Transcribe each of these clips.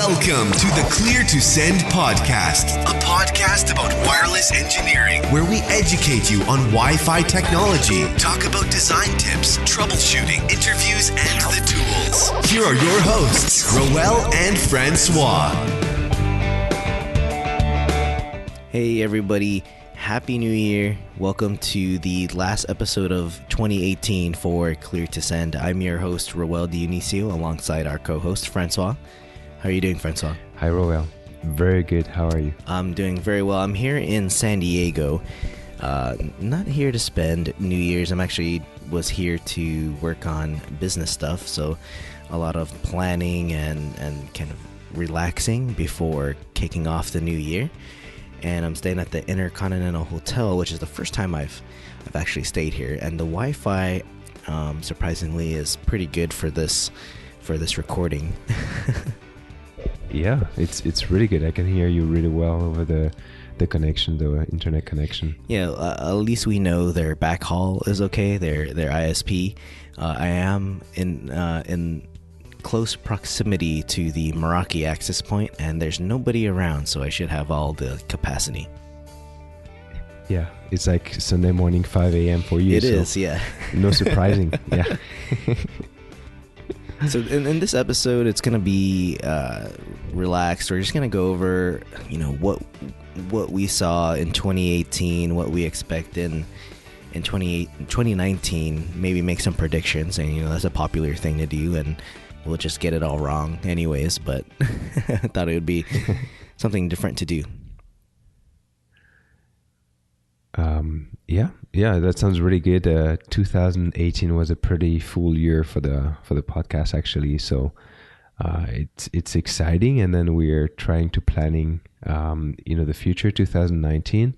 Welcome to the Clear to Send podcast, a podcast about wireless engineering, where we educate you on Wi-Fi technology, talk about design tips, troubleshooting, interviews, and the tools. Here are your hosts, Roel and Francois. Hey everybody, Happy New Year. Welcome to the last episode of 2018 for Clear to Send. I'm your host, Roel Dionisio, alongside our co-host, Francois. How are you doing, Francois? Hi, Roel. Very good. How are you? I'm doing very well. I'm here in San Diego. Not here to spend New Year's. Was here to work on business stuff. So a lot of planning and kind of relaxing before kicking off the new year. And I'm staying at the Intercontinental Hotel, which is the first time I've actually stayed here. And the Wi-Fi, surprisingly, is pretty good for this recording. Yeah, it's really good. I can hear you really well over the connection, the internet connection. Yeah, at least we know their backhaul is okay. Their ISP. I am in close proximity to the Meraki access point, and there's nobody around, so I should have all the capacity. Yeah, it's like Sunday morning 5 a.m. for you. It is, yeah. No surprising. Yeah. So in this episode, it's going to be relaxed. We're just going to go over, what we saw in 2018, what we expect in 2019, maybe make some predictions. And, that's a popular thing to do, and we'll just get it all wrong anyways. But I thought it would be something different to do. Yeah, that sounds really good. 2018 was a pretty full year for the podcast, actually. So it's exciting, and then we're trying to planning the future 2019.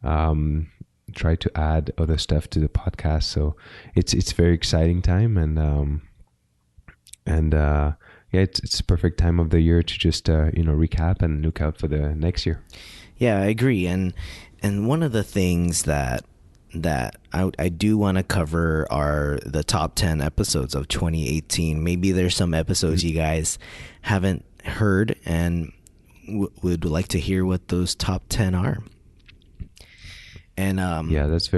Try to add other stuff to the podcast. So it's very exciting time, and it's a perfect time of the year to just recap and look out for the next year. Yeah, I agree. And one of the things that I do want to cover are the top 10 episodes of 2018. Maybe there's some episodes you guys haven't heard and would like to hear what those top 10 are. And yeah, that's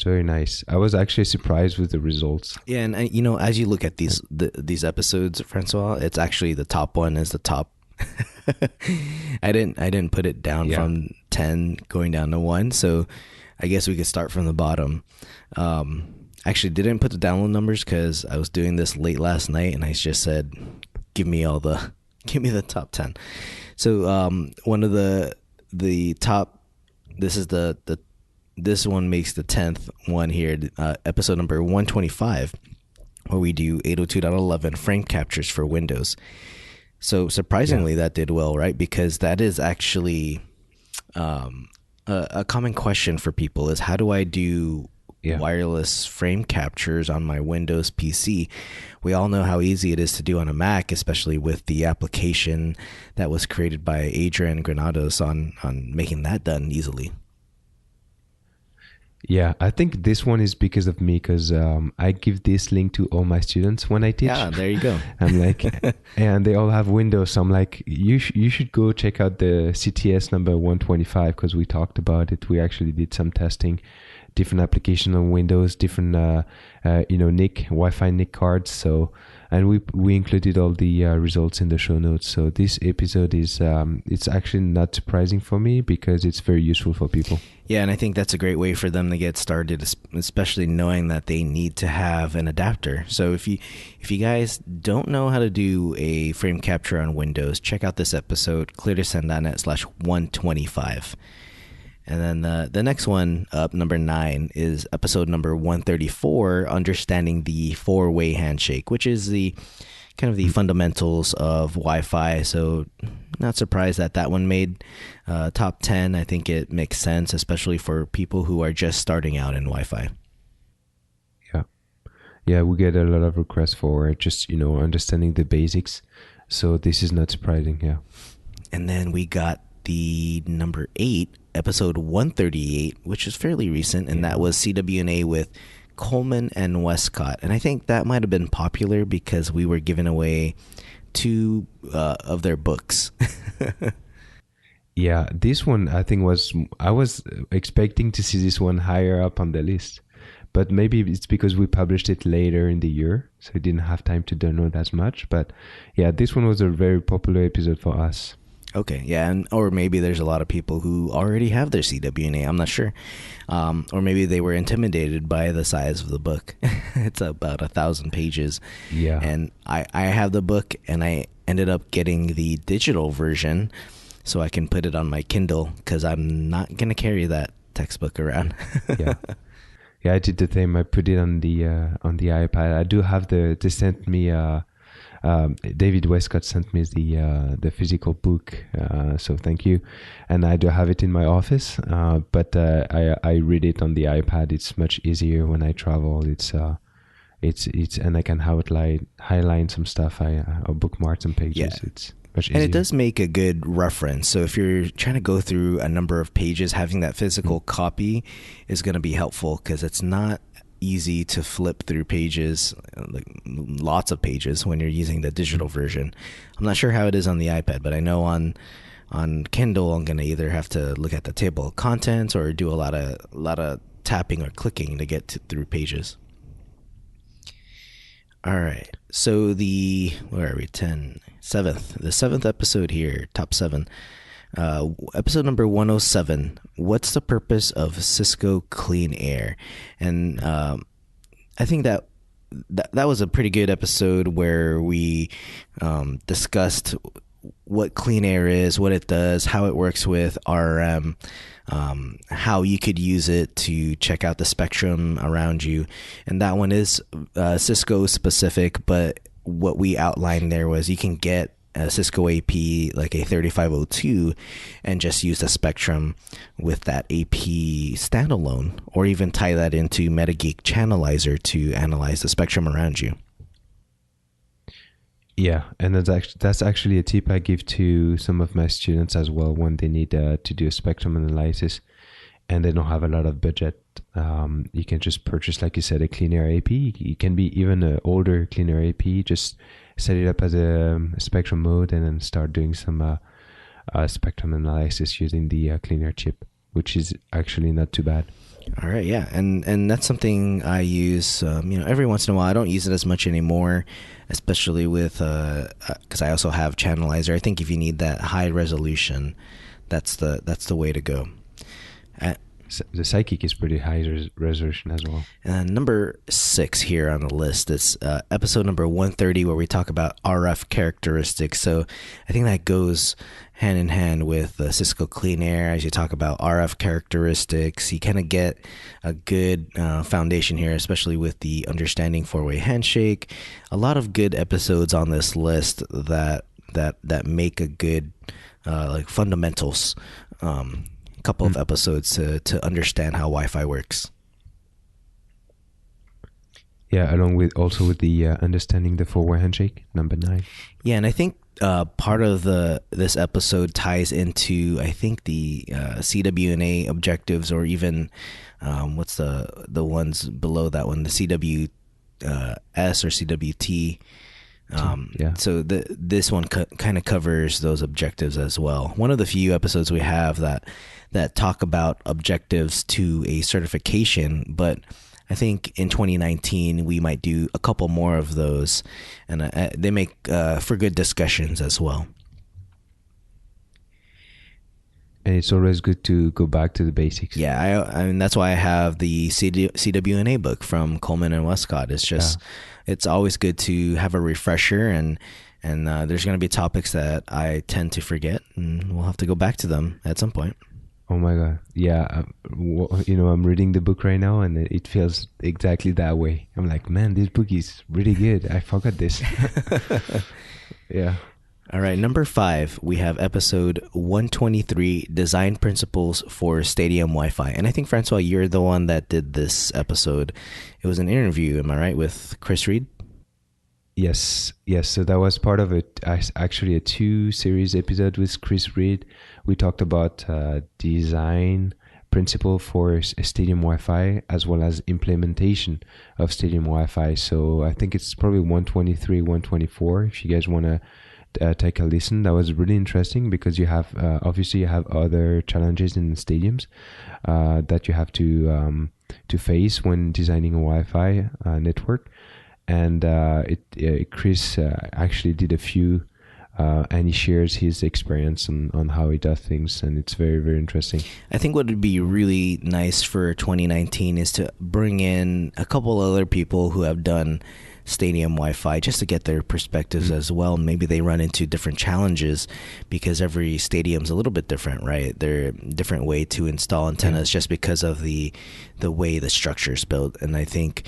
very nice. I was actually surprised with the results. Yeah, and as you look at these episodes, Francois, it's actually the top one is the top. I didn't put it down from 10 going down to 1, so I guess we could start from the bottom. Actually didn't put the download numbers because I was doing this late last night, and I just said, give me the top 10. So one of the top, this one makes the 10th one here, episode number 125, where we do 802.11 frame captures for Windows. So surprisingly, that did well, right? Because that is actually a common question for people is, how do I do wireless frame captures on my Windows PC? We all know how easy it is to do on a Mac, especially with the application that was created by Adrian Granados on making that done easily. Yeah, I think this one is because of me, because I give this link to all my students when I teach. Yeah, there you go. I'm like, and they all have Windows. So I'm like, you should go check out the CTS number 125, because we talked about it. We actually did some testing, different application on Windows, different Wi-Fi NIC cards. So, and we included all the results in the show notes. So this episode is it's actually not surprising for me, because it's very useful for people. Yeah, and I think that's a great way for them to get started, especially knowing that they need to have an adapter. So if you guys don't know how to do a frame capture on Windows, check out this episode, cleartosend.net/125. And then the next one up, number 9, is episode number 134, Understanding the Four-Way Handshake, which is the kind of the fundamentals of Wi-Fi. So not surprised that one made top 10. I think it makes sense, especially for people who are just starting out in Wi-Fi. Yeah, we get a lot of requests for just, understanding the basics. So this is not surprising, yeah. And then we got the number 8, episode 138, which is fairly recent, and that was CWNA with Coleman and Westcott. And I think that might have been popular because we were giving away two of their books. Yeah, this one I think I was expecting to see this one higher up on the list, but maybe it's because we published it later in the year, so we didn't have time to download as much. But yeah, this one was a very popular episode for us. Okay, yeah, or maybe there's a lot of people who already have their CWNA. I'm not sure, or maybe they were intimidated by the size of the book. It's about 1,000 pages. Yeah, and I have the book, and I ended up getting the digital version, so I can put it on my Kindle because I'm not gonna carry that textbook around. yeah, yeah. I did the same. I put it on the iPad. I do have they sent me. David Westcott sent me the physical book, so thank you. And I do have it in my office, but I read it on the iPad. It's much easier when I travel. It's and I can highlight some stuff. Or bookmark some pages. Yeah. It's much easier. And it does make a good reference. So if you're trying to go through a number of pages, having that physical copy is going to be helpful because it's not easy to flip through pages, like lots of pages, when you're using the digital version. I'm not sure how it is on the iPad, but I know on Kindle I'm going to either have to look at the table of contents or do a lot of tapping or clicking to get through pages. All right. So where are we? 7th. The 7th episode here, top 7. Episode number 107. What's the purpose of Cisco Clean Air? And I think that was a pretty good episode where we discussed what clean air is, what it does, how it works with RM, how you could use it to check out the spectrum around you. And that one is Cisco specific, but what we outlined there was you can get a Cisco AP like a 3502 and just use the spectrum with that AP standalone, or even tie that into Metageek Channelizer to analyze the spectrum around you. Yeah, and that's actually a tip I give to some of my students as well when they need to do a spectrum analysis and they don't have a lot of budget. You can just purchase, like you said, a Clean Air AP. It can be even an older Clean Air AP. Just set it up as a spectrum mode and then start doing some spectrum analysis using the Clean Air chip, which is actually not too bad. All right, yeah, and that's something I use, every once in a while. I don't use it as much anymore, especially with because I also have Channelizer. I think if you need that high resolution, that's the way to go. The Psychic is pretty high resolution as well. And number 6 here on the list is episode number 130, where we talk about RF characteristics. So I think that goes hand in hand with Cisco Clean Air. As you talk about RF characteristics, you kind of get a good foundation here, especially with the understanding four-way handshake. A lot of good episodes on this list that make a good like fundamentals. Couple of episodes to understand how Wi-Fi works. Yeah, along with the understanding the four-way handshake, number 9. Yeah, and I think part of this episode ties into, I think, the CWNA objectives, or even what's the ones below that one, the CWS or CWT. Yeah. So this one kind of covers those objectives as well. One of the few episodes we have that talk about objectives to a certification, but I think in 2019 we might do a couple more of those, and they make for good discussions as well. And it's always good to go back to the basics. Yeah, I mean that's why I have the CWNA book from Coleman and Westcott. It's just it's always good to have a refresher, and there's going to be topics that I tend to forget, and we'll have to go back to them at some point. Oh my God. Yeah. I'm reading the book right now and it feels exactly that way. I'm like, man, this book is really good. I forgot this. Yeah. All right. Number 5, we have episode 123, Design Principles for Stadium Wi-Fi. And I think, Francois, you're the one that did this episode. It was an interview, am I right, with Chris Reed? Yes. So that was part of it. Actually, a 2-series episode with Chris Reed. We talked about design principle for stadium Wi-Fi as well as implementation of stadium Wi-Fi. So I think it's probably 123, 124. If you guys want to take a listen, that was really interesting because you have obviously you have other challenges in the stadiums that you have to face when designing a Wi-Fi network. And Chris actually did a few. And he shares his experience on how he does things, and it's very, very interesting. I think what would be really nice for 2019 is to bring in a couple other people who have done stadium Wi-Fi just to get their perspectives as well. Maybe they run into different challenges because every stadium's a little bit different, right? They're a different way to install antennas just because of the way the structure is built. And I think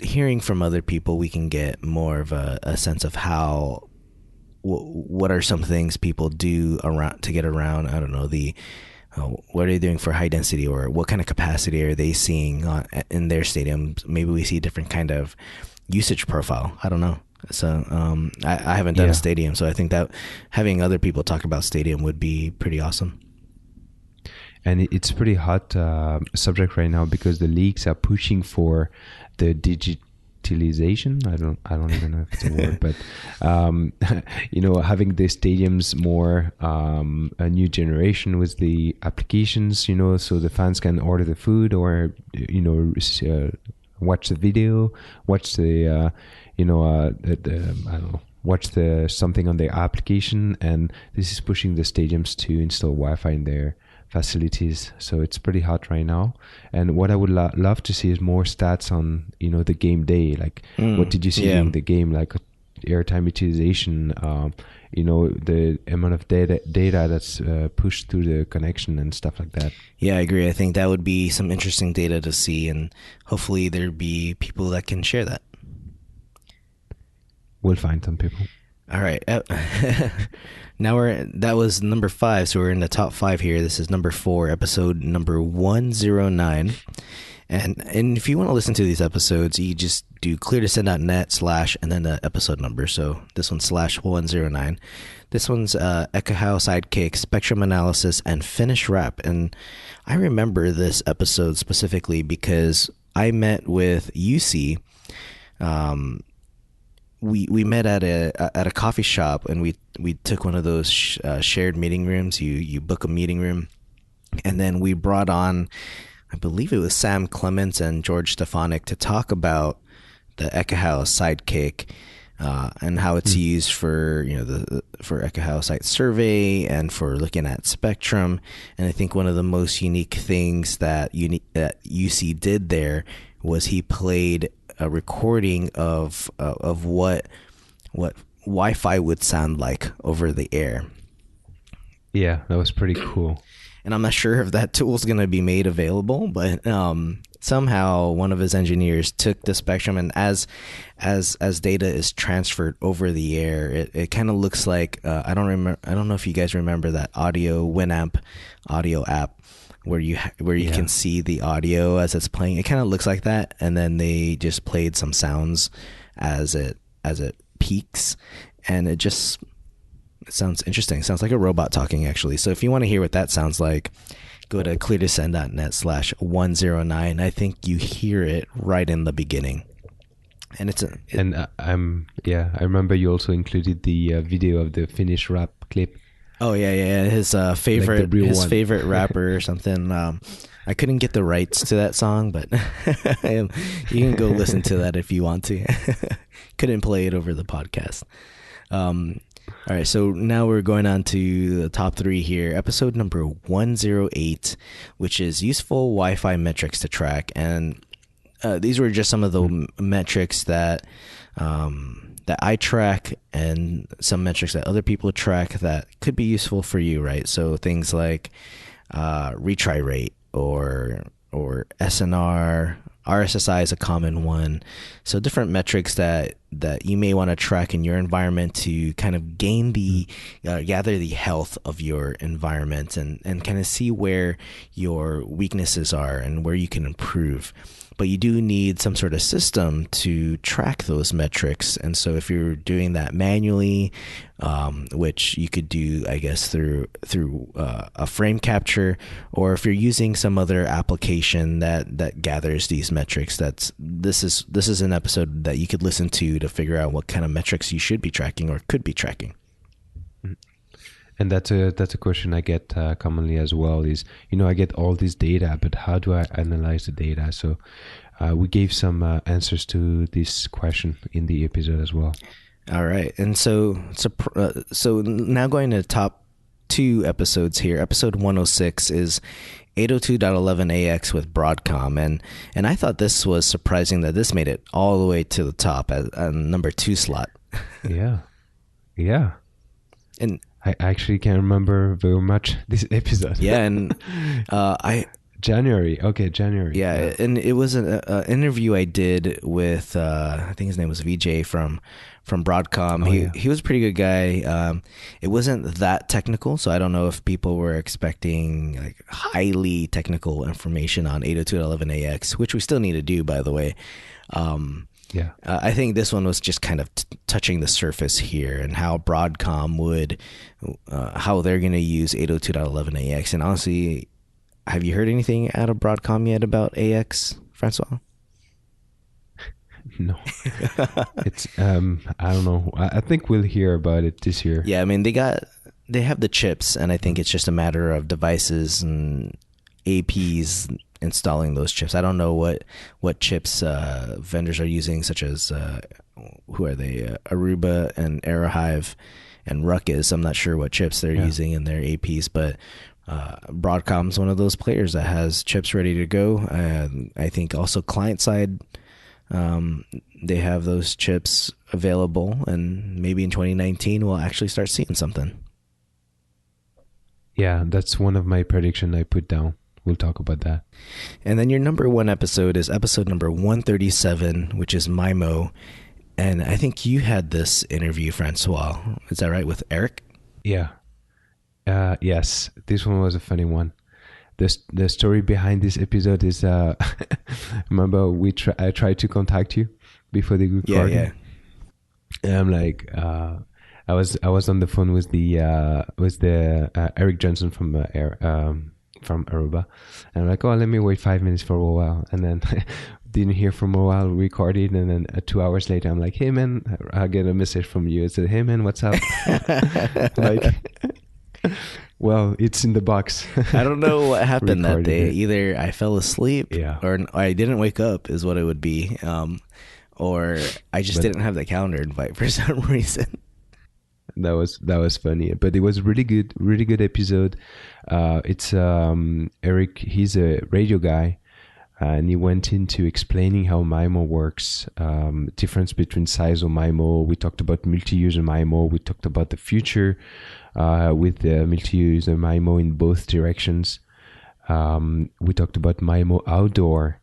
hearing from other people, we can get more of a sense of how what are some things people do around to get around, I don't know, what are they doing for high density, or what kind of capacity are they seeing in their stadiums? Maybe we see a different kind of usage profile. I don't know. So I haven't done a stadium, so I think that having other people talk about stadium would be pretty awesome. And it's a pretty hot subject right now because the leagues are pushing for the digitalization. I don't even know if it's a word, but having the stadiums more a new generation with the applications, so the fans can order the food or watch the video, watch the I don't know, watch the something on the application, and this is pushing the stadiums to install Wi-Fi in their facilities. So it's pretty hot right now, and what I would love to see is more stats on the game day, like what did you see in the game, like airtime utilization, the amount of data that's pushed through the connection and stuff like that. Yeah, I agree. I think that would be some interesting data to see, and hopefully there'd be people that can share that. We'll find some people. All right. Now that was number 5, so we're in the top 5 here. This is number 4, episode number 109. And if you want to listen to these episodes, you just do cleartosend.net / and then the episode number. So this one's /109. This one's Ekahau Sidekick, Spectrum Analysis, and Finish Wrap. And I remember this episode specifically because I met with UC. We met at a coffee shop, and we took one of those shared meeting rooms. You book a meeting room, and then we brought on, I believe it was Sam Clements and George Stefanik, to talk about the Ekahau Sidekick and how it's used for for Ekahau site survey and for looking at spectrum. And I think one of the most unique things that UC did there was he played a recording of what Wi-Fi would sound like over the air. Yeah, that was pretty cool. And I'm not sure if that tool is going to be made available, but somehow one of his engineers took the spectrum, and as data is transferred over the air, it kind of looks like I don't know if you guys remember that Winamp audio app where you can see the audio as it's playing. It kind of looks like that, and then they just played some sounds as it peaks, and it sounds interesting. It sounds like a robot talking, actually. So if you want to hear what that sounds like, go to cleartosend.net /109. I think you hear it right in the beginning. And I remember you also included the video of the Finish Wrap clip. Oh yeah. His favorite, like favorite rapper or something. I couldn't get the rights to that song, but you can go listen to that if you want to. Couldn't play it over the podcast. All right, so now we're going on to the top 3 here. Episode number 108, which is useful Wi-Fi metrics to track, and these were just some of the metrics that I track, and some metrics that other people track that could be useful for you, right? So things like retry rate or SNR. RSSI is a common one. So different metrics that you may want to track in your environment to kind of gain gather the health of your environment and kind of see where your weaknesses are and where you can improve. but you do need some sort of system to track those metrics. And so if you're doing that manually, which you could do, I guess, through a frame capture, or if you're using some other application that gathers these metrics, this is an episode that you could listen to figure out what kind of metrics you should be tracking or could be tracking. And that's a question I get commonly as well. Is, I get all this data, but how do I analyze the data? So we gave some answers to this question in the episode as well. All right, and so now going to the top 2 episodes here. Episode 106 is 802.11ax with Broadcom, and I thought this was surprising that this made it all the way to the top at number 2 slot. Yeah. And I actually can't remember very much this episode. Yeah, and January. Okay, January. Yeah, and it was an interview I did with I think his name was VJ from Broadcom. He was a pretty good guy. It wasn't that technical, so I don't know if people were expecting like highly technical information on 802.11ax, which we still need to do, by the way. I think this one was just kind of touching the surface here, and how Broadcom would, how they're going to use 802.11ax. And honestly, have you heard anything out of Broadcom yet about AX, Francois? No. It's I don't know. I think we'll hear about it this year. Yeah, I mean they have the chips, and I think it's just a matter of devices and APs installing those chips. I don't know what chips vendors are using, such as who are they? Aruba and Aerohive and Ruckus. I'm not sure what chips they're using in their APs, but Broadcom's one of those players that has chips ready to go. I think also client side, they have those chips available, and maybe in 2019 we'll actually start seeing something. Yeah, that's one of my predictions I put down. We'll talk about that. And then your number 1 episode is episode number 137, which is MIMO. And I think you had this interview, Francois. Is that right, with Eric? Yeah. Yes, this one was a funny one. The story behind this episode is, remember I tried to contact you before the recording. Yeah. And I'm like, I was on the phone with the Eric Johnson from Aruba, and I'm like, oh, let me wait 5 minutes for a while, and then didn't hear from a while, recorded, and then 2 hours later, I'm like, hey man, I get a message from you. It said, hey man, what's up? Like, well, it's in the box. I don't know what happened that day. Either I fell asleep, or I didn't wake up, is what it would be, or I just didn't have the calendar invite for some reason. That was funny, but it was really good episode. It's Eric. He's a radio guy, and he went into explaining how MIMO works, difference between SISO MIMO. We talked about multi-user MIMO. We talked about the future with the multi-user MIMO in both directions. We talked about MIMO outdoor.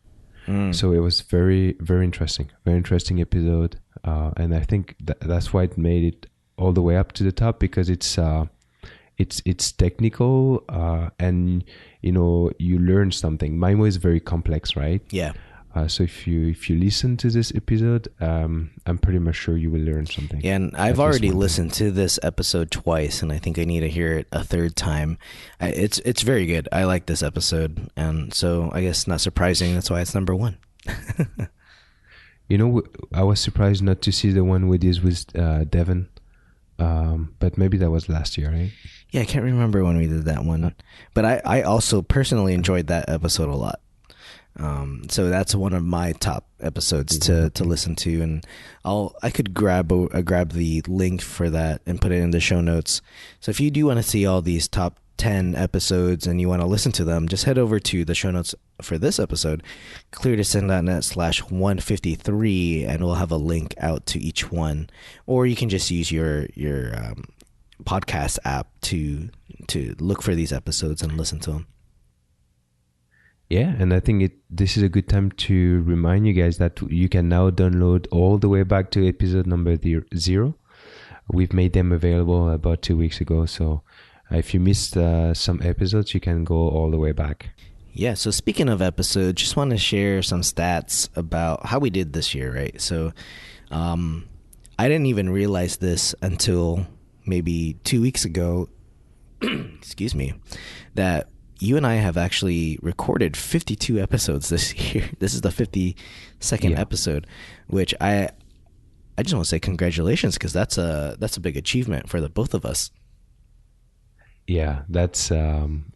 So it was very, very interesting episode, and I think that's why it made it all the way up to the top, because it's technical, and you learn something. MIMO is very complex, right? Yeah. So if you listen to this episode, I'm pretty much sure you will learn something. Yeah, and I've already listened to this episode twice, and I think I need to hear it a third time. It's very good. I like this episode, and so I guess not surprising. That's why it's number 1. I was surprised not to see the one we did with Devin. But maybe that was last year, right? Yeah, I can't remember when we did that one, but I also personally enjoyed that episode a lot. So that's one of my top episodes to listen to, and I could grab the link for that and put it in the show notes. So if you do want to see all these top 10 episodes and you want to listen to them, just head over to the show notes for this episode, cleartosend.net/153, and we'll have a link out to each one. Or you can just use your podcast app to look for these episodes and listen to them. Yeah, and I think this is a good time to remind you guys that you can now download all the way back to episode number 0. We've made them available about 2 weeks ago, so if you missed some episodes, you can go all the way back. Yeah, so speaking of episodes, just want to share some stats about how we did this year, right? So I didn't even realize this until maybe 2 weeks ago, excuse me, that you and I have actually recorded 52 episodes this year. This is the 52nd episode, which I just want to say congratulations, because that's a big achievement for the both of us. Yeah, that's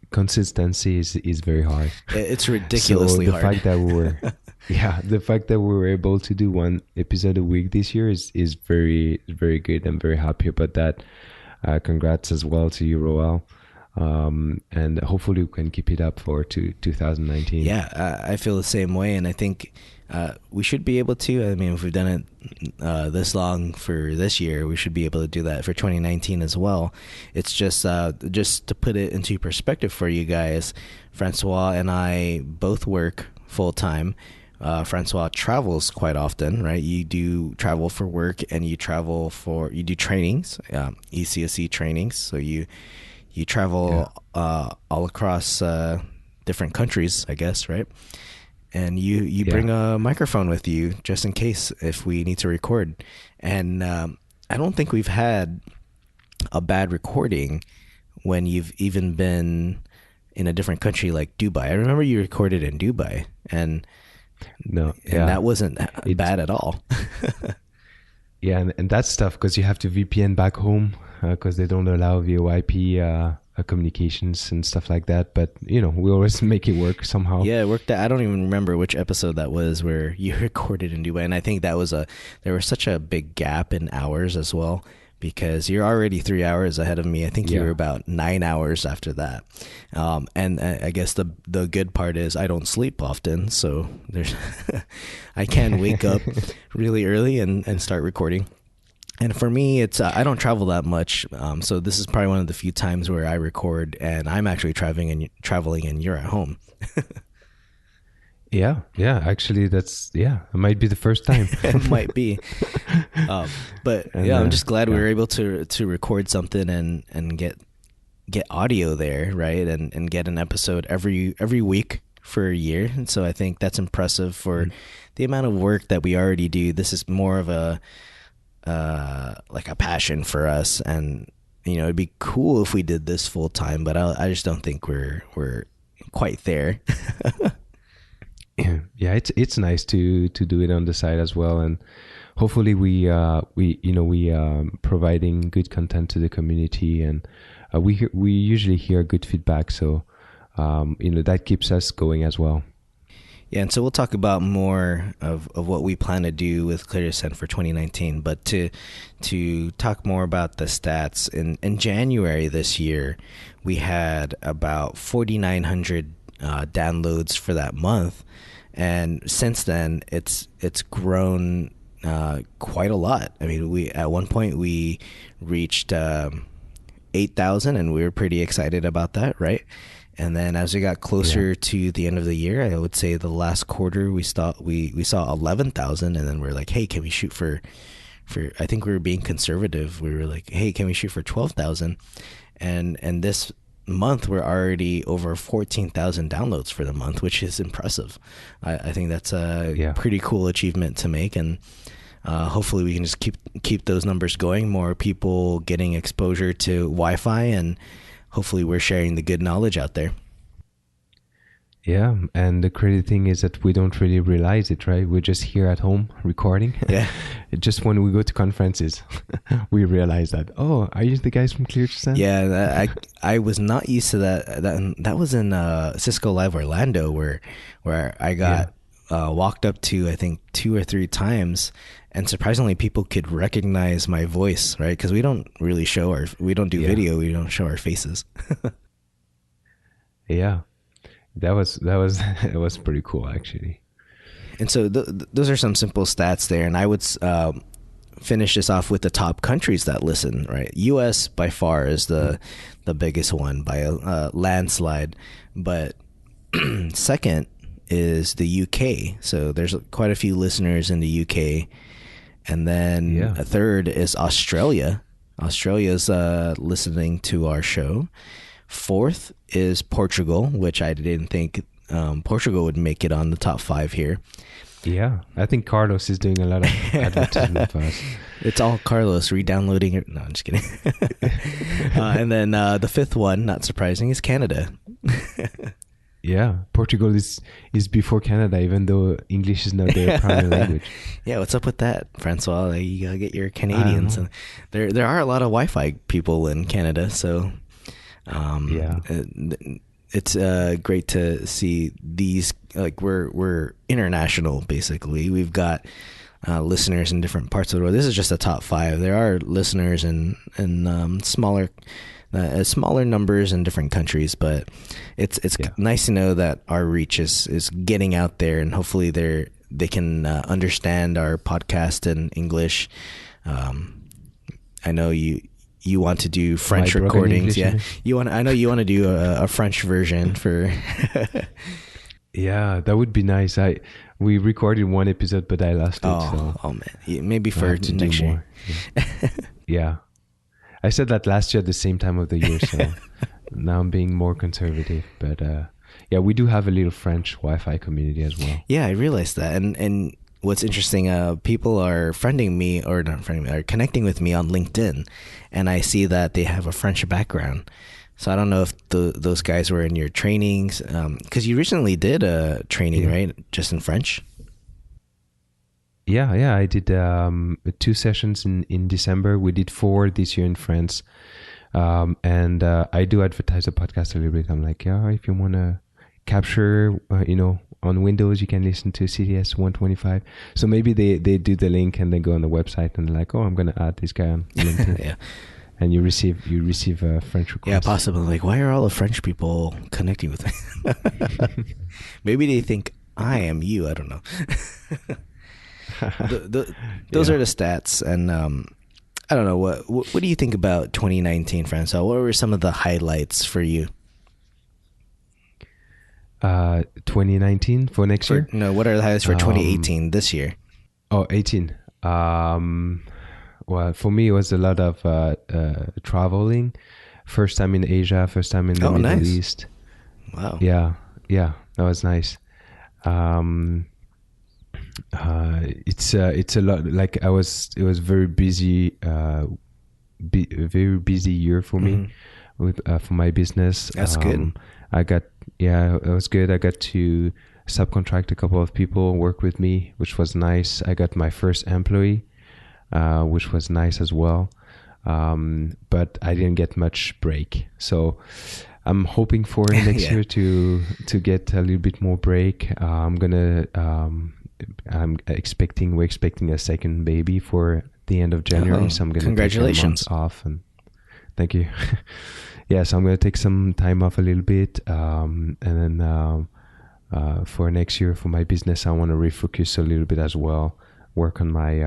consistency is very hard. It's ridiculously so hard. Fact that the fact that we were able to do one episode a week this year is very, very good. I'm very happy about that. Congrats as well to you, Roel. And hopefully we can keep it up for 2019. Yeah, I feel the same way, and I think we should be able to. I mean, if we've done it this long for this year, we should be able to do that for 2019 as well. It's just to put it into perspective for you guys, Francois and I both work full time. Francois travels quite often, right? You do travel for work, and you do trainings, ECSC trainings. So you travel all across different countries, I guess, right? And you bring a microphone with you just in case if we need to record. And I don't think we've had a bad recording when you've even been in a different country like Dubai. I remember you recorded in Dubai, and that wasn't bad at all. Yeah, and that's tough because you have to VPN back home because they don't allow VoIP communications and stuff like that. But, we always make it work somehow. Yeah, it worked out. I don't even remember which episode that was where you recorded in Dubai. And I think that was there was such a big gap in hours as well, because you're already 3 hours ahead of me. I think you were about 9 hours after that. And I guess the good part is I don't sleep often, so there's I can wake up really early and start recording. And for me, it's I don't travel that much, so this is probably one of the few times where I record and I'm actually traveling and you're at home. Yeah. Actually, it might be the first time. It might be, but I'm just glad we were able to record something and get audio there, right? And get an episode every week for a year. And so I think that's impressive for the amount of work that we already do. This is more of a like a passion for us, and it'd be cool if we did this full time, but I just don't think we're quite there. Yeah, it's nice to do it on the side as well, and hopefully we providing good content to the community, and we usually hear good feedback, so that keeps us going as well. Yeah, and so we'll talk about more of what we plan to do with ClearDescent for 2019. But to talk more about the stats, in January this year, we had about 4,900 downloads for that month, and since then it's grown quite a lot. I mean, at one point we reached 8,000, and we were pretty excited about that, right? And then as we got closer to the end of the year, I would say the last quarter we saw 11,000, and then we're like, hey, can we shoot for I think we were being conservative. We were like, hey, can we shoot for 12,000? And this month we're already over 14,000 downloads for the month, which is impressive. I think that's a pretty cool achievement to make, and hopefully we can just keep those numbers going. More people getting exposure to Wi-Fi, and hopefully we're sharing the good knowledge out there. Yeah, and the crazy thing is that we don't really realize it, right? We're just here at home recording. Yeah. Just when we go to conferences, we realize that, oh, are you the guys from ClearDescent? Yeah, I was not used to that. That was in Cisco Live Orlando, where I got walked up to, I think, 2 or 3 times, and surprisingly people could recognize my voice, right? Because we don't really we don't do video, we don't show our faces. Yeah. That was it was pretty cool, actually. And so those are some simple stats there, and I would finish this off with the top countries that listen. Right, U.S. by far is the biggest one by a landslide, but second is the U.K. So there's quite a few listeners in the U.K., and then a third is Australia. Australia's listening to our show. Fourth is Portugal, which I didn't think Portugal would make it on the top 5 here. Yeah, I think Carlos is doing a lot of advertisement for us. It's all Carlos re-downloading it. No, I'm just kidding. And then the 5th one, not surprising, is Canada. Yeah, Portugal is before Canada, even though English is not their primary language. Yeah, what's up with that, Francois? You gotta get your Canadians. And there are a lot of Wi-Fi people in Canada, so it's great to see these. Like we're international, basically. We've got listeners in different parts of the world. This is just a top 5. There are listeners in smaller numbers in different countries, but it's nice to know that our reach is getting out there, and hopefully they can understand our podcast in English. I know you want to do French recordings. English, I know you want to do a French version for. Yeah, that would be nice. We recorded one episode, but I lost it. Oh man, maybe for next year. Yeah. I said that last year at the same time of the year, so now I'm being more conservative. But we do have a little French Wi-Fi community as well. Yeah, I realized that. And what's interesting, people are connecting with me on LinkedIn, and I see that they have a French background. So I don't know if those guys were in your trainings, because you recently did a training, right? Just in French. Yeah, I did 2 sessions in December. We did 4 this year in France, and I do advertise the podcast a little bit. I'm like, if you want to capture, on Windows, you can listen to CTS 125. So maybe they do the link and then go on the website and they're like, I'm going to add this guy on LinkedIn. Yeah. And you receive a French request. Yeah, possibly. Like, why are all the French people connecting with me? Maybe they think I am you. I don't know. Those are the stats, and I don't know what do you think about 2019, Francois? What were some of the highlights for you? 2019 for next year? No, what are the highlights for 2018 this year? 18. Well, for me, it was a lot of traveling. First time in Asia, first time in the Middle East. Wow. Yeah, that was nice. It's a lot. Like it was very busy, very busy year for me with for my business. That's good. It was good. I got to subcontract a couple of people work with me, which was nice. I got my first employee, which was nice as well. But I didn't get much break. So I'm hoping for next year to get a little bit more break. We're expecting a second baby for the end of January. So I'm going to take a month off, and thank you. So I'm going to take some time off a little bit. And then for next year for my business, I want to refocus a little bit as well. Work on my,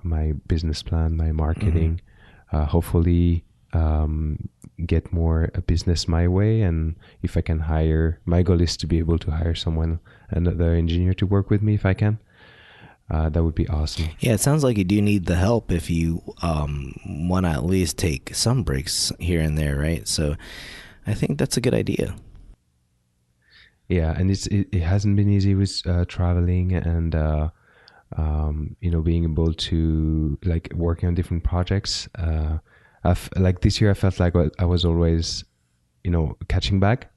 my business plan, my marketing, hopefully get more business my way. And if I can my goal is to be able to hire another engineer to work with me if I can. That would be awesome. Yeah, it sounds like you do need the help if you want to at least take some breaks here and there, right? So I think that's a good idea. Yeah, and it hasn't been easy with traveling and being able to like working on different projects. Like this year, I felt like I was always, catching back.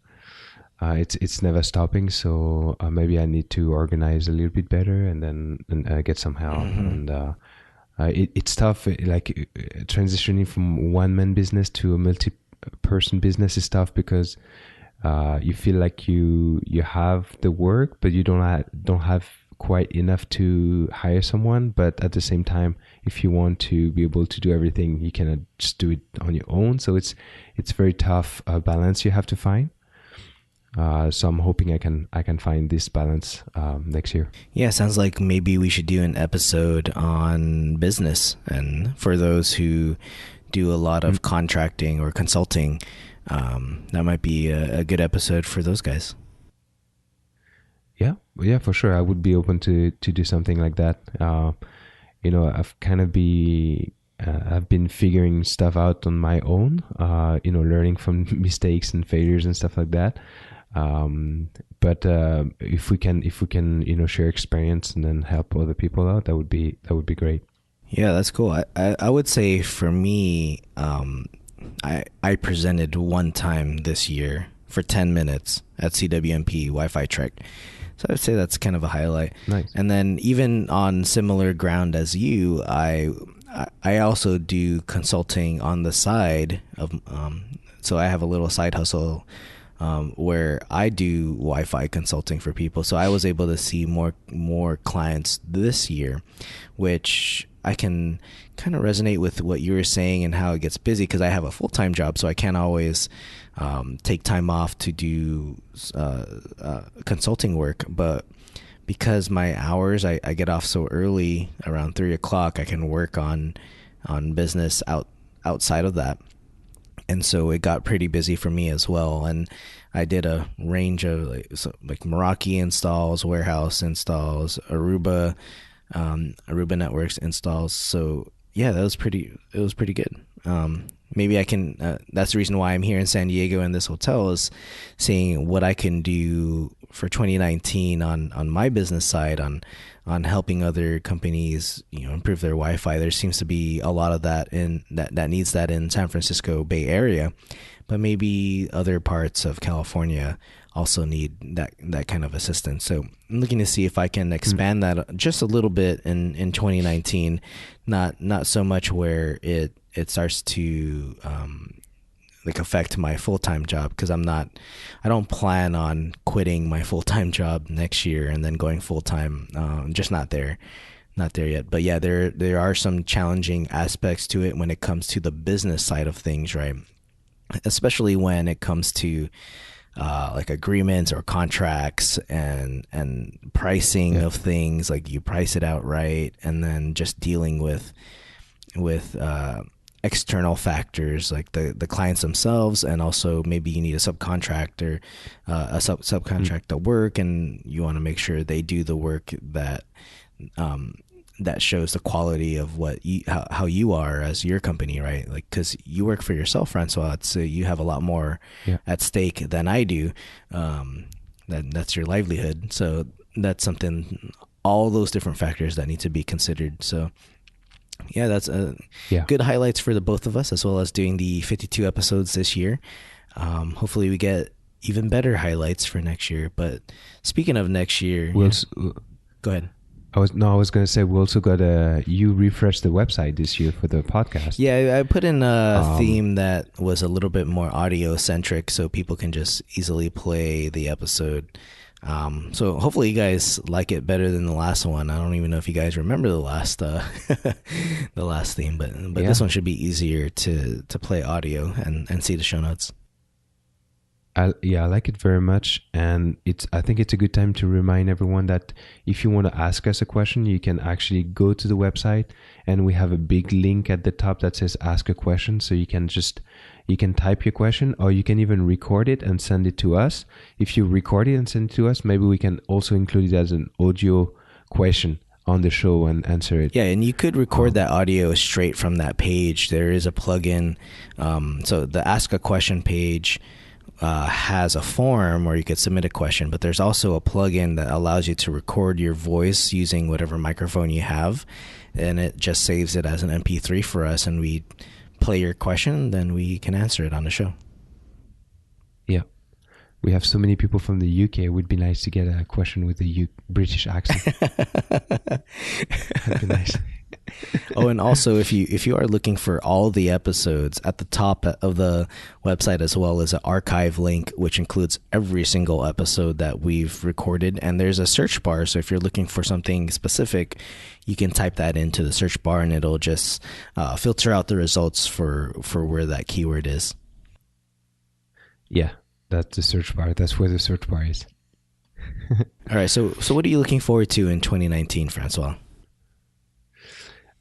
It's never stopping, so maybe I need to organize a little bit better and then get some help. And it's tough. Like transitioning from one-man business to a multi-person business is tough because you feel like you have the work, but you don't have quite enough to hire someone. But at the same time, if you want to be able to do everything, you cannot just do it on your own. So it's very tough balance you have to find. So I'm hoping I can find this balance next year. Yeah, sounds like maybe we should do an episode on business, and for those who do a lot of contracting or consulting, that might be a good episode for those guys. Yeah, for sure. I would be open to do something like that. I've kind of I've been figuring stuff out on my own, learning from mistakes and failures and stuff like that. But if we can, share experience and then help other people out, that would be great. Yeah, that's cool. I would say for me, I presented one time this year for 10 minutes at CWMP Wi-Fi Trek. So I would say that's kind of a highlight. Nice. And then even on similar ground as you, I also do consulting on the side of, so I have a little side hustle where I do Wi-Fi consulting for people. So I was able to see more clients this year, which I can kind of resonate with what you were saying and how it gets busy, because I have a full-time job, so I can't always take time off to do consulting work. But because my hours, I get off so early, around 3 o'clock, I can work on business outside of that. And so it got pretty busy for me as well. And I did a range of like Meraki installs, warehouse installs, Aruba networks installs. So yeah, it was pretty good. Maybe I can, that's the reason why I'm here in San Diego in this hotel, is seeing what I can do for 2019 on my business side, on helping other companies, improve their Wi-Fi. There seems to be a lot of that that needs that in San Francisco Bay Area, but maybe other parts of California also need that kind of assistance. So I'm looking to see if I can expand that just a little bit in 2019, not so much where it starts to like affect my full-time job, because I don't plan on quitting my full-time job next year and then going full-time. Just not there yet. But yeah, there are some challenging aspects to it when it comes to the business side of things, right? Especially when it comes to like agreements or contracts and pricing of things, like you price it out right, and then just dealing with external factors like the clients themselves, and also maybe you need a subcontractor, subcontract the work, and you want to make sure they do the work that shows the quality of how you are as your company, right? Like, because you work for yourself, Francois, so you have a lot more at stake than I do. That's your livelihood, so that's something. All those different factors that need to be considered. So. Yeah, that's good highlights for the both of us, as well as doing the 52 episodes this year. Hopefully we get even better highlights for next year. But speaking of next year, go ahead. I was going to say, we also got you refreshed the website this year for the podcast. Yeah, I put in a theme that was a little bit more audio centric, so people can just easily play the episode. So hopefully you guys like it better than the last one. I don't even know if you guys remember the last theme, but this one should be easier to play audio and see the show notes. I like it very much, and I think it's a good time to remind everyone that if you want to ask us a question, you can actually go to the website, and we have a big link at the top that says ask a question. So you can type your question, or you can even record it and send it to us. If you record it and send it to us, maybe we can also include it as an audio question on the show and answer it. Yeah, and you could record that audio straight from that page. There is a plugin. So the ask a question page has a form where you could submit a question, but there's also a plugin that allows you to record your voice using whatever microphone you have, and it just saves it as an MP3 for us, and we play your question, then we can answer it on the show. Yeah. We have so many people from the UK. It would be nice to get a question with a British accent. That'd be nice. Oh, and also if you are looking for all the episodes, at the top of the website as well is an archive link, which includes every single episode that we've recorded, and there's a search bar. So if you're looking for something specific, you can type that into the search bar, and it'll just filter out the results for where that keyword is. Yeah, that's the search bar. That's where the search bar is. All right, so what are you looking forward to in 2019, Francois?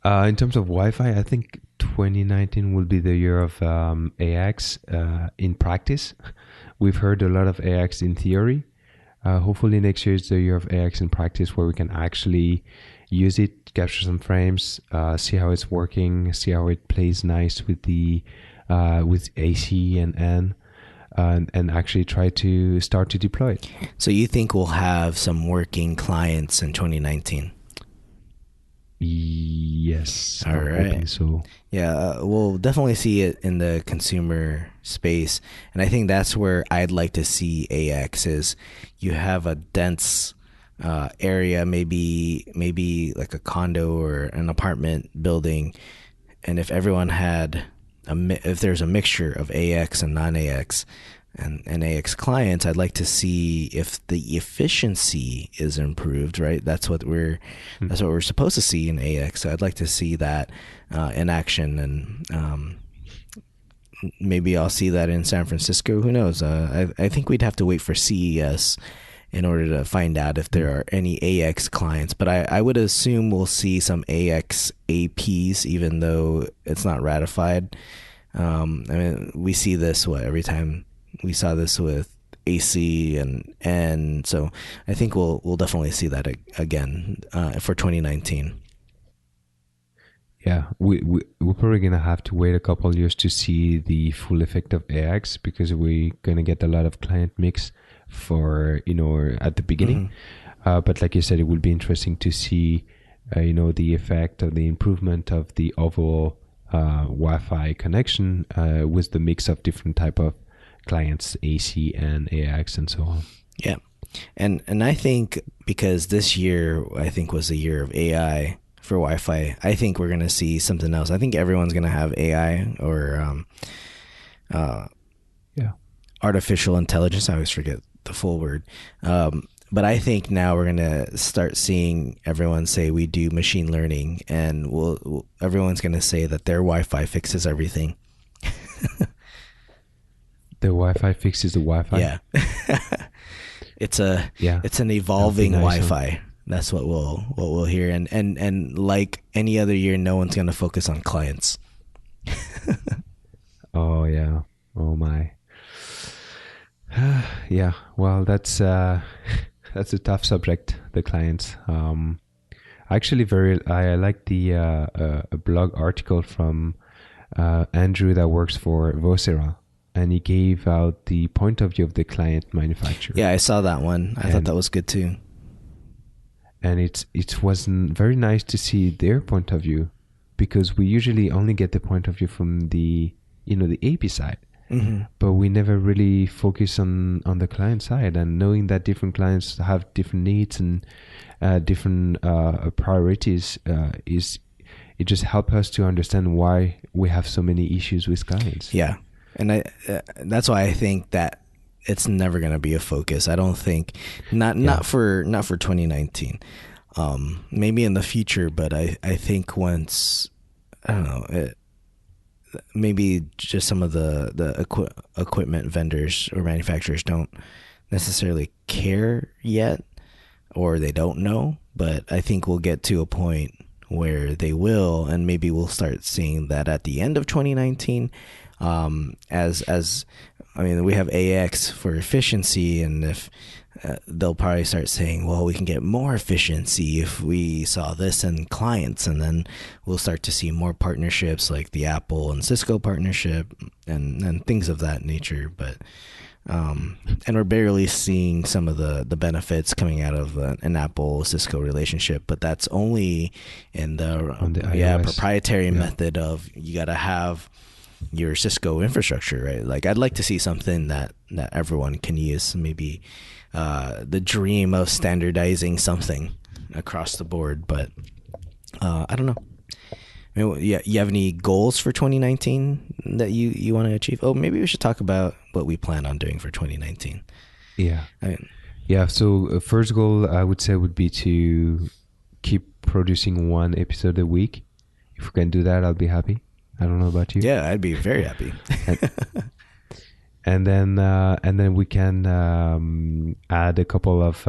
In terms of Wi-Fi, I think 2019 will be the year of AX in practice. We've heard a lot of AX in theory. Hopefully next year is the year of AX in practice, where we can actually use it, capture some frames, see how it's working, see how it plays nice with the with AC and N. and actually try to start to deploy it. So you think we'll have some working clients in 2019? Yes, All I'm right. hoping so. Yeah, we'll definitely see it in the consumer space, and I think that's where I'd like to see AX is. You have a dense area, maybe like a condo or an apartment building, and if everyone had if there's a mixture of AX and non-AX and AX clients, I'd like to see if the efficiency is improved. Right, that's what we're supposed to see in AX. So I'd like to see that in action, and maybe I'll see that in San Francisco. Who knows? I think we'd have to wait for CES in order to find out if there are any AX clients. But I would assume we'll see some AX APs, even though it's not ratified. I mean, we see this every time. We saw this with AC, and so I think we'll definitely see that again for 2019. Yeah, we're probably gonna have to wait a couple of years to see the full effect of AX, because we're gonna get a lot of client mix for at the beginning. But like you said, it will be interesting to see the effect of the improvement of the overall Wi-Fi connection with the mix of different type of clients, AC and AX and so on. Yeah, and I think because this year I think was the year of AI for Wi-Fi, I think we're gonna see something else. I think everyone's gonna have AI or artificial intelligence. I always forget the full word. But I think now we're gonna start seeing everyone say we do machine learning, and everyone's gonna say that their Wi-Fi fixes everything. The Wi-Fi fixes the Wi-Fi. Yeah, it's an evolving Wi-Fi. That's what we'll hear, and like any other year, no one's gonna focus on clients. Oh yeah. Oh my. Yeah. Well, that's a tough subject. The clients. Actually, I like the a blog article from Andrew that works for Vocera, and he gave out the point of view of the client manufacturer. Yeah, I saw that one. I thought that was good too. And it wasn't very nice to see their point of view, because we usually only get the point of view from the the AP side, but we never really focus on the client side, and knowing that different clients have different needs and different priorities it just helps us to understand why we have so many issues with clients. Yeah, and that's why I think that it's never going to be a focus. I don't think not for 2019. Maybe in the future, but I think once, I don't know, maybe just some of the equipment vendors or manufacturers don't necessarily care yet, or they don't know, but I think we'll get to a point where they will, and maybe we'll start seeing that at the end of 2019. As I mean, we have AX for efficiency, and if they'll probably start saying, well, we can get more efficiency if we saw this in clients, and then we'll start to see more partnerships like the Apple and Cisco partnership and things of that nature. But and we're barely seeing some of the benefits coming out of an Apple Cisco relationship, but that's only in the proprietary method of you got to have your Cisco infrastructure, right? Like, I'd like to see something that everyone can use. Maybe the dream of standardizing something across the board, but I don't know. I mean, you have any goals for 2019 that you want to achieve? Oh, maybe we should talk about what we plan on doing for 2019. Yeah. So first goal I would say would be to keep producing one episode a week. If we can do that, I'll be happy. I don't know about you. Yeah, I'd be very happy. and then we can add a couple of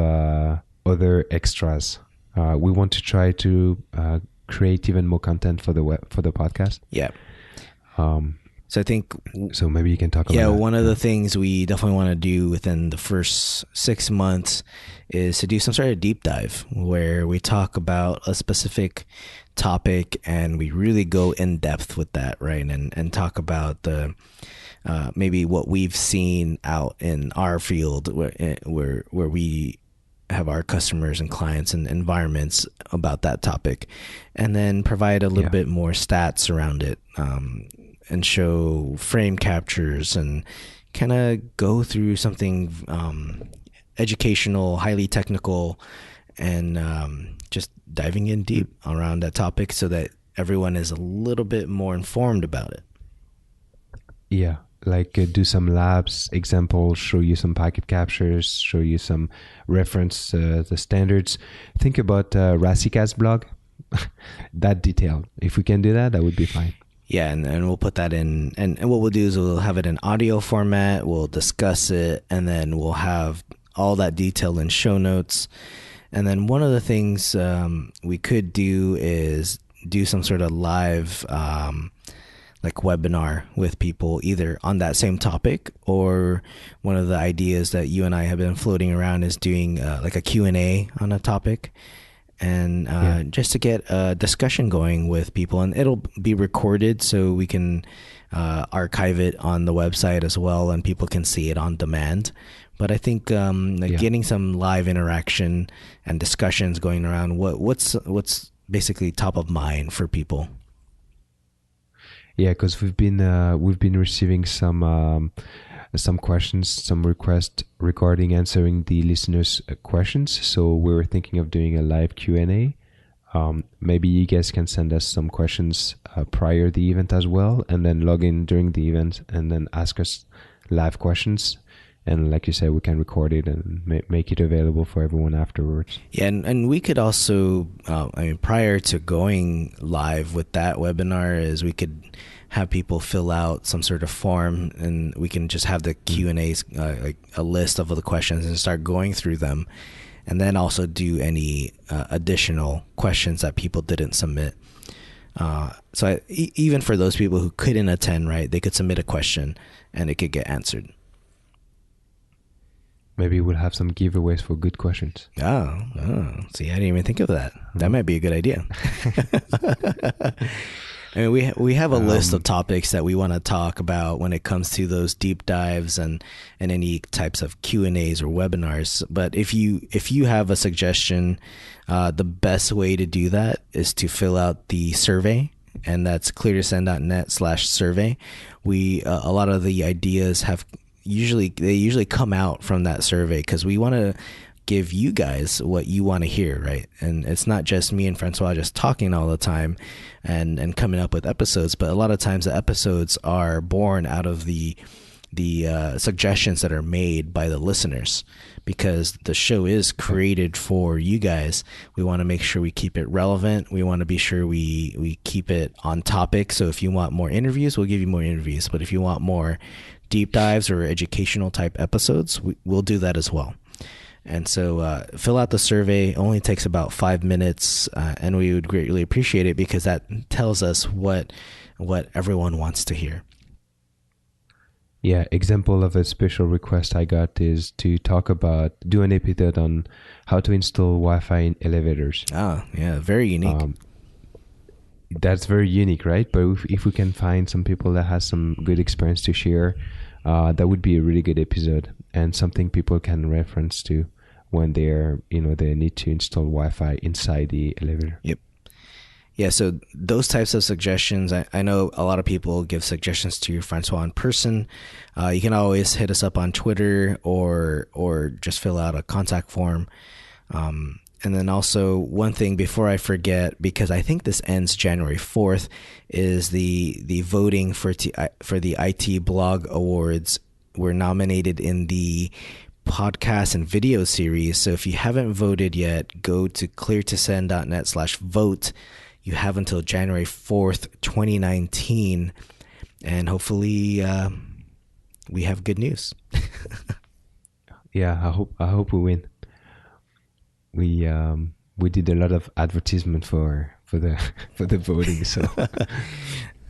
other extras. We want to try to create even more content for the podcast. Yeah. So I think. So maybe you can talk about. Yeah, one of the things we definitely want to do within the first 6 months is to do some sort of deep dive where we talk about a specific topic, and we really go in depth with that, right? And talk about the maybe what we've seen out in our field where we have our customers and clients and environments about that topic, and then provide a little bit more stats around it, and show frame captures and kind of go through something educational, highly technical, and just diving in deep around that topic so that everyone is a little bit more informed about it. Yeah, like do some labs, examples, show you some packet captures, show you some reference the standards. Think about Rasika's blog, that detailed. If we can do that, that would be fine. Yeah, and we'll put that in, and what we'll do is we'll have it in audio format, we'll discuss it, and then we'll have all that detail in show notes. And then one of the things we could do is do some sort of live like webinar with people, either on that same topic, or one of the ideas that you and I have been floating around is doing like a Q&A on a topic, and just to get a discussion going with people. And it'll be recorded so we can archive it on the website as well, and people can see it on demand. But I think getting some live interaction and discussions going around what's basically top of mind for people. Yeah, because we've been receiving some questions, some requests regarding answering the listeners' questions. So we were thinking of doing a live Q&A. Maybe you guys can send us some questions prior to the event as well, and then log in during the event and then ask us live questions. And like you said, we can record it and make it available for everyone afterwards. Yeah, and we could also, prior to going live with that webinar, is we could have people fill out some sort of form, and we can just have the Q&As, like a list of all the questions, and start going through them. And then also do any additional questions that people didn't submit. So even for those people who couldn't attend, right, they could submit a question and it could get answered. Maybe we'll have some giveaways for good questions. Oh, see, I didn't even think of that. That might be a good idea. I mean, we have a list of topics that we want to talk about when it comes to those deep dives and any types of Q&As or webinars. But if you have a suggestion, the best way to do that is to fill out the survey, and that's cleartosend.net/survey. A lot of the ideas usually come out from that survey, because we want to give you guys what you want to hear, right? And it's not just me and Francois just talking all the time and coming up with episodes, but a lot of times the episodes are born out of the suggestions that are made by the listeners, because the show is created for you guys. We want to make sure we keep it relevant. We want to be sure we keep it on topic. So if you want more interviews, we'll give you more interviews. But if you want more deep dives or educational type episodes, we'll do that as well. And so fill out the survey. Only takes about 5 minutes, and we would greatly appreciate it, because that tells us what everyone wants to hear. Yeah, example of a special request I got is to do an episode on how to install Wi-Fi in elevators. Ah, yeah, very unique. That's very unique, right? But if we can find some people that has some good experience to share, that would be a really good episode, and something people can reference to when they need to install Wi-Fi inside the elevator. Yep. Yeah, so those types of suggestions, I know a lot of people give suggestions to Francois in person. You can always hit us up on Twitter or just fill out a contact form. And then also, one thing before I forget, because I think this ends January 4th, is the voting for the IT Blog Awards. We're nominated in the podcast and video series. So if you haven't voted yet, go to cleartosend.net/vote. You have until January 4th, 2019, and hopefully we have good news. Yeah, I hope we win. We did a lot of advertisement for the voting, so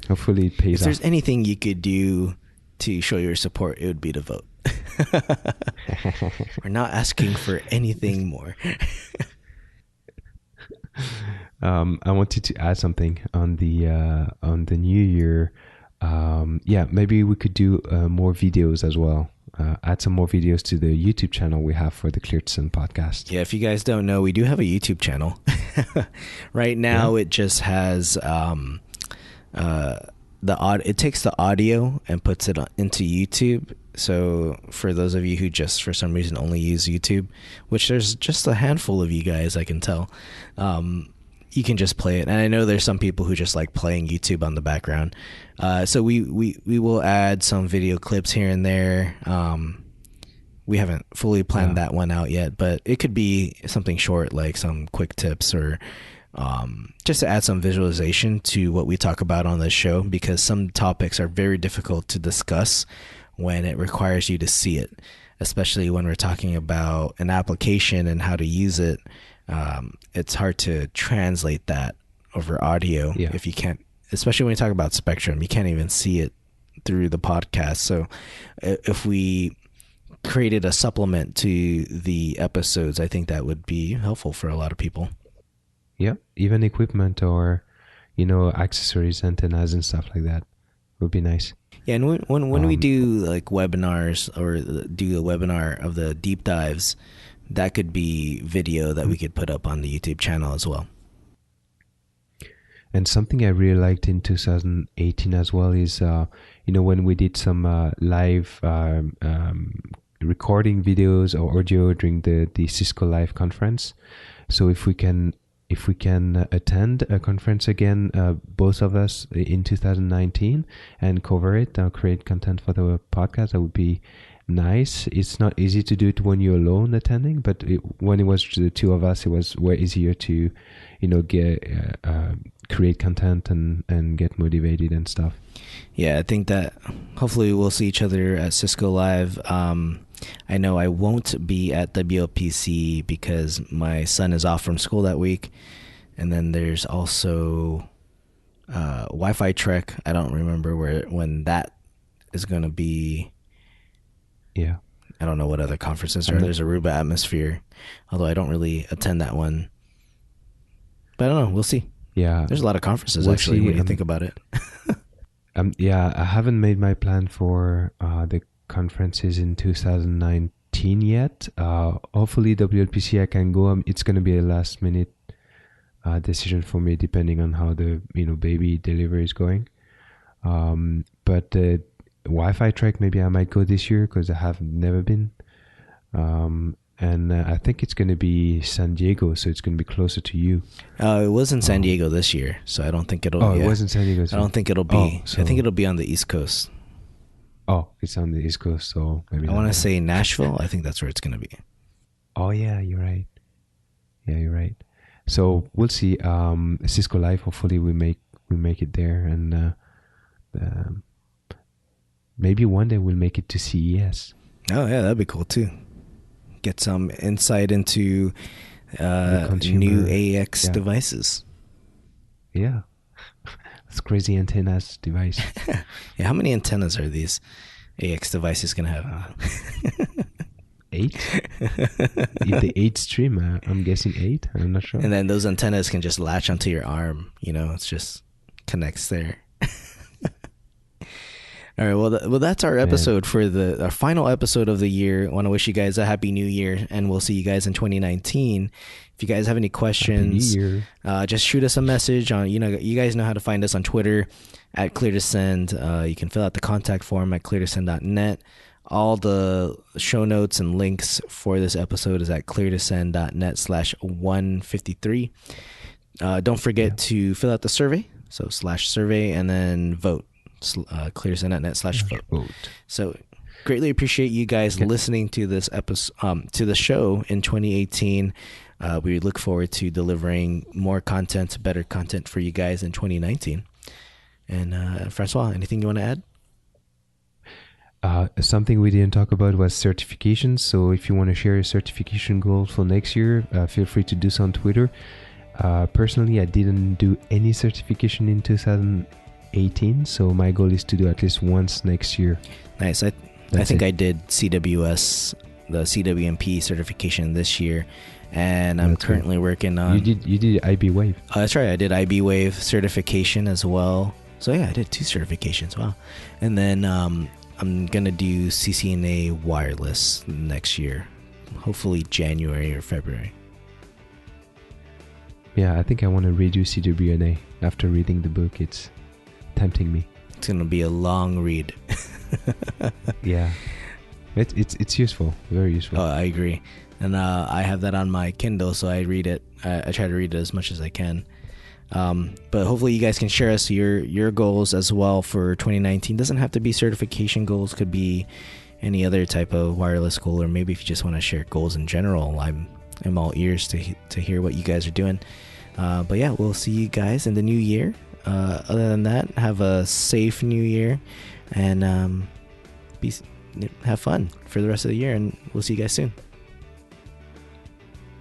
hopefully it pays off. If there's anything you could do to show your support, it would be to vote. We're not asking for anything more. I wanted to add something on the new year. Maybe we could do more videos as well. Add some more videos to the YouTube channel we have for the Clear to Send podcast. Yeah, if you guys don't know, we do have a YouTube channel. Right now, it just has it takes the audio and puts it into YouTube. So for those of you who just for some reason only use YouTube, which there's just a handful of you guys, I can tell, you can just play it. And I know there's some people who just like playing YouTube on the background. So we will add some video clips here and there. We haven't fully planned that one out yet, but it could be something short, like some quick tips or just to add some visualization to what we talk about on this show, because some topics are very difficult to discuss when it requires you to see it, especially when we're talking about an application and how to use it. It's hard to translate that over audio if you can't, especially when you talk about spectrum, you can't even see it through the podcast. So if we created a supplement to the episodes, I think that would be helpful for a lot of people. Yeah, even equipment or, accessories, antennas and stuff like that would be nice. Yeah, and when we do like webinars or do a webinar of the deep dives, that could be video that we could put up on the YouTube channel as well. And something I really liked in 2018 as well is, when we did some live recording videos or audio during the Cisco Live conference. So if we can attend a conference again, both of us in 2019, and cover it, create content for the podcast, that would be nice. It's not easy to do it when you're alone attending, but when it was the two of us, it was way easier to, create content and get motivated and stuff. Yeah, I think that hopefully we'll see each other at Cisco Live. I know I won't be at WLPC because my son is off from school that week. And then there's also Wi-Fi Trek. I don't remember when that is going to be. Yeah. I don't know what other conferences are. There's Aruba Atmosphere, although I don't really attend that one. But I don't know. We'll see. Yeah. There's a lot of conferences, actually, when you think about it. I haven't made my plan for the conferences in 2019 yet. Hopefully WLPC I can go. It's going to be a last minute decision for me, depending on how the baby delivery is going. But the Wi-Fi Trek, maybe I might go this year because I have never been. And I think it's going to be San Diego, so it's going to be closer to you. It was in San Diego this year, so I don't think it'll. Oh, it was in San Diego. I don't think it'll be. I think it'll be on the East Coast. Oh, it's on the East Coast, so maybe. I want to say Nashville. I think that's where it's going to be. Oh yeah, you're right. Yeah, you're right. So we'll see. Cisco Live. Hopefully, we make it there, and maybe one day we'll make it to CES. Oh yeah, that'd be cool too. Get some insight into new AX devices. Yeah. It's crazy antennas device. Yeah, how many antennas are these AX devices going to have? 8? If the 8 stream, I'm guessing 8. I'm not sure. And then those antennas can just latch onto your arm. It's just connects there. All right, well, that's our episode for our final episode of the year. I want to wish you guys a happy new year, and we'll see you guys in 2019. If you guys have any questions, just shoot us a message on, you guys know how to find us on Twitter at Clear2Send. You can fill out the contact form at clear2send.net. All the show notes and links for this episode is at clear2send.net/153. Don't forget to fill out the survey, so /survey, and then vote. clear2send.net/vote. So greatly appreciate you guys listening to this episode, to the show in 2018. We look forward to delivering more content, better content for you guys in 2019. And Francois, anything you want to add? Something we didn't talk about was certifications. So if you want to share your certification goals for next year, feel free to do so on Twitter. Personally, I didn't do any certification in 2018, so my goal is to do at least once next year. Nice. I think I did CWS, the CWMP certification this year, and I'm That's currently working on. You did IB Wave. That's right. I did IB Wave certification as well. So yeah, I did 2 certifications. Wow. And then I'm gonna do CCNA wireless next year, hopefully January or February. Yeah, I think I want to redo CWNA after reading the book. It's tempting me. It's gonna be a long read. Yeah, it's useful, very useful. Oh, I agree. And I have that on my Kindle, so I read it. I try to read it as much as I can. But hopefully you guys can share us your goals as well for 2019. Doesn't have to be certification goals, could be any other type of wireless goal, or maybe if you just want to share goals in general. I'm all ears to hear what you guys are doing. But yeah, we'll see you guys in the new year. Other than that, have a safe new year, and have fun for the rest of the year, and we'll see you guys soon.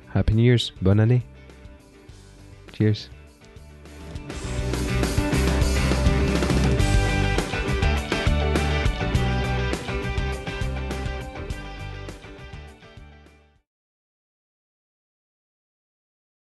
Happy New Year's, bonne année. Cheers.